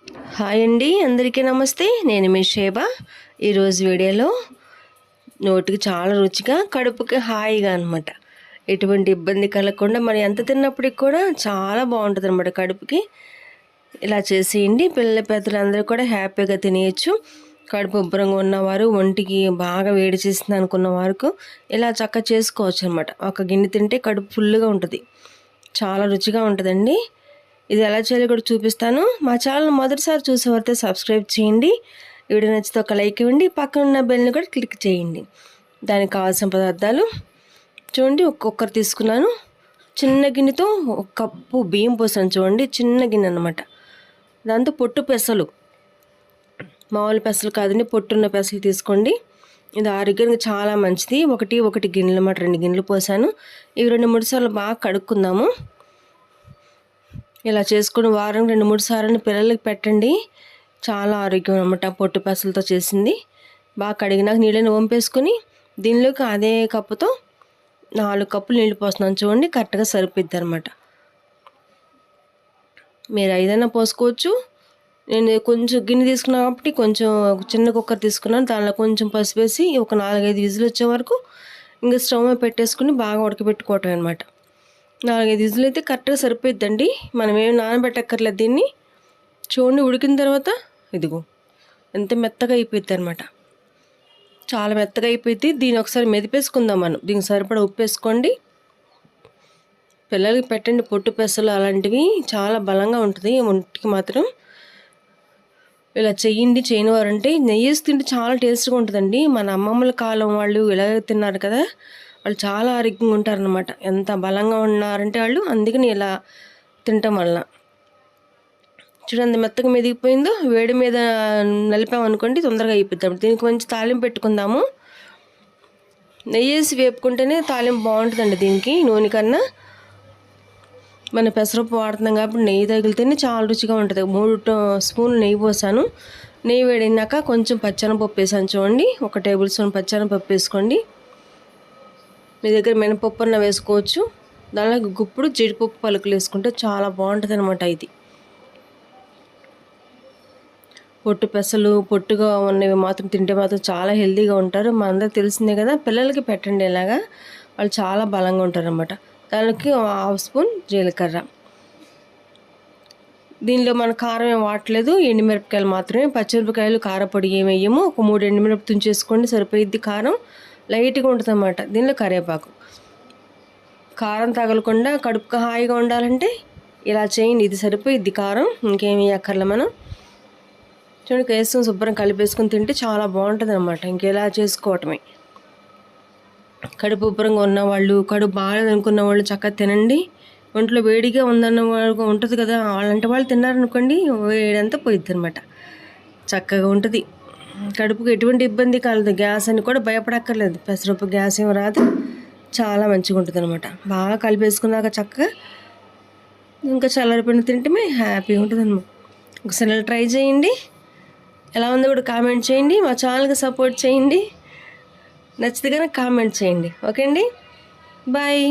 Hi అండి, అందరికీ నమస్తే. నేను మీ షేబ. ఈరోజు వీడియోలో నోటికి చాలా రుచిగా, కడుపుకి హాయిగా అనమాట, ఎటువంటి ఇబ్బంది కలగకుండా మరి ఎంత తిన్నప్పటికి కూడా చాలా బాగుంటుంది అనమాట కడుపుకి. ఇలా చేసేయండి, పిల్లల పెద్దలు అందరూ కూడా హ్యాపీగా తినేయచ్చు. కడుపు ఉబ్బరంగా ఉన్నవారు, ఒంటికి బాగా వేడి చేసింది అనుకున్న వారికి ఇలా చక్కగా చేసుకోవచ్చు అనమాట. ఒక గిన్నె తింటే కడుపు ఫుల్గా ఉంటుంది, చాలా రుచిగా ఉంటుందండి. ఇది ఎలా చేయాలో కూడా చూపిస్తాను. మా ఛానల్ మొదటిసారి చూసేవారితో సబ్స్క్రైబ్ చేయండి. వీడియో నచ్చితే ఒక లైక్ ఇవ్వండి, పక్కన ఉన్న బెల్ని కూడా క్లిక్ చేయండి. దానికి కావాల్సిన పదార్థాలు చూడండి. ఒక్కొక్కరు తీసుకున్నాను. చిన్న గిన్నెతో ఒక కప్పు బియ్యం పోసాను చూడండి, చిన్న గిన్నె అనమాట. దాంతో పొట్టు పెసలు, మామూలు పెసలు కాదండి, పొట్టున్న పెసలు తీసుకోండి. ఇది ఆరోగ్యానికి చాలా మంచిది. ఒకటి గిన్నెలు అన్నమాట, 2 గిన్నెలు పోసాను. ఇవి 2-3 సార్లు బాగా కడుక్కుందాము. ఇలా చేసుకుని వారం 2-3 సార్లు పిల్లలకి పెట్టండి, చాలా ఆరోగ్యం అన్నమాట. పొట్టు పెసలతో చేసింది. బాగా కడిగినాక నీళ్ళని వంపేసుకొని దీనిలోకి అదే కప్పుతో 4 కప్పులు నీళ్ళు పోస్తున్నాను చూడండి. కరెక్ట్గా సరిపోద్ది అనమాట. మీరు ఏదైనా పోసుకోవచ్చు. నేను కొంచెం గిన్నె తీసుకున్నా కాబట్టి కొంచెం చిన్న కుక్కర్ తీసుకున్నాను. దానిలో కొంచెం పసుపు వేసి ఒక 4-5 విజిల్ వచ్చే వరకు ఇంకా స్టవ్ మీద పెట్టేసుకుని బాగా ఉడకబెట్టుకోవటం అనమాట. 4-5 విజిల్ అయితే కరెక్ట్గా సరిపోద్దండి. మనం ఏమి నానబెట్టక్కర్లేదు దీన్ని. చూడండి, ఉడికిన తర్వాత ఇదిగో ఎంత మెత్తగా అయిపోద్ది అనమాట, చాలా మెత్తగా అయిపోయింది. దీన్ని ఒకసారి మెదిపేసుకుందాం మనం. దీనికి సరిపడా ఉప్పు వేసుకోండి. పిల్లలకి పెట్టండి, పొట్టు పెసలు అలాంటివి చాలా బలంగా ఉంటుంది ఒంటికి మాత్రం. ఇలా చెయ్యండి. చేయని వారంటే నెయ్యి వేసి తింటే చాలా టేస్ట్గా ఉంటుందండి. మన అమ్మమ్మల కాలం వాళ్ళు ఇలా తిన్నారు కదా, వాళ్ళు చాలా ఆరోగ్యంగా ఉంటారనమాట. ఎంత బలంగా ఉన్నారంటే వాళ్ళు, అందుకని ఇలా తినటం వల్ల. చూడండి మెత్తగా మెదిగిపోయిందో. వేడి మీద నలిపామనుకోండి తొందరగా అయిపోతాం. దీనికి మంచి తాలింపు పెట్టుకుందాము. నెయ్యి వేసి వేపుకుంటేనే తాలింపు బాగుంటుందండి దీనికి, నూనె కన్నా. మన పెసరపప్పు వాడుతున్నాం కాబట్టి నెయ్యి తగిలితేనే చాలా రుచిగా ఉంటుంది. 3 స్పూన్లు నెయ్యి పోసాను. నెయ్యి వేడినాక కొంచెం పచ్చెనపప్పు వేసాను చూడండి. 1 టేబుల్ స్పూన్ పచ్చెనపప్పు వేసుకోండి. మీ దగ్గర మినపప్పు అన్న వేసుకోవచ్చు. దానిలో గుప్పుడు జీడిపప్పు పలుకులు వేసుకుంటే చాలా బాగుంటుంది అనమాట. ఇది పొట్టు పెసలు పొట్టుగా ఉన్నవి మాత్రం తింటే మాత్రం చాలా హెల్తీగా ఉంటారు. మనందరికి తెలిసిందే కదా. పిల్లలకి పెట్టండి ఇలాగా, వాళ్ళు చాలా బలంగా ఉంటారు అనమాట. దానికి 1/2 స్పూన్ జీలకర్ర. దీనిలో మన కారం ఏం వాడలేదు, ఎండుమిరపకాయలు మాత్రమే. పచ్చిమిరపకాయలు కారపొడి ఏమి వేయము. ఒక 3 ఎండుమిరపకాయలు తుంచేసుకోండి, సరిపోయిద్ది. కారం లైట్గా ఉంటుంది అన్నమాట. దీనిలో కరివేపాకు. కారం తగలకుండా కడుపుగా హాయిగా ఉండాలంటే ఇలా చేయండి, ఇది సరిపోయిద్ది కారం, ఇంకేమి అక్కర్లే. మనం చూడండి, వేసుకొని శుభ్రం కలిపేసుకొని తింటే చాలా బాగుంటుంది అనమాట. ఇంకెలా చేసుకోవటమే. కడుపు ఉబ్బరంగా ఉన్నవాళ్ళు, కడుపు బాగాలేదనుకున్న వాళ్ళు చక్కగా తినండి. ఒంట్లో వేడిగా ఉందన్న వాళ్ళు ఉంటుంది కదా, అలాంటి వాళ్ళు తిన్నారనుకోండి వేడంతా పోయిద్ది అనమాట. చక్కగా ఉంటుంది. కడుపుకి ఎటువంటి ఇబ్బంది కలదు. గ్యాస్ అని కూడా భయపడక్కర్లేదు. పెసరపప్పు గ్యాస్ ఏమి రాదు, చాలా మంచిగా ఉంటుంది అనమాట. బాగా కలిపేసుకున్నాక చక్కగా ఇంకా చల్లారిపోయిన తింటే హ్యాపీగా ఉంటుంది అనమాట. ఒకసారి ట్రై చేయండి. ఎలా ఉందో కూడా కామెంట్ చేయండి. మా ఛానల్కి సపోర్ట్ చేయండి. నచ్చితే కనుక కామెంట్ చేయండి. ఓకే అండి, బాయ్.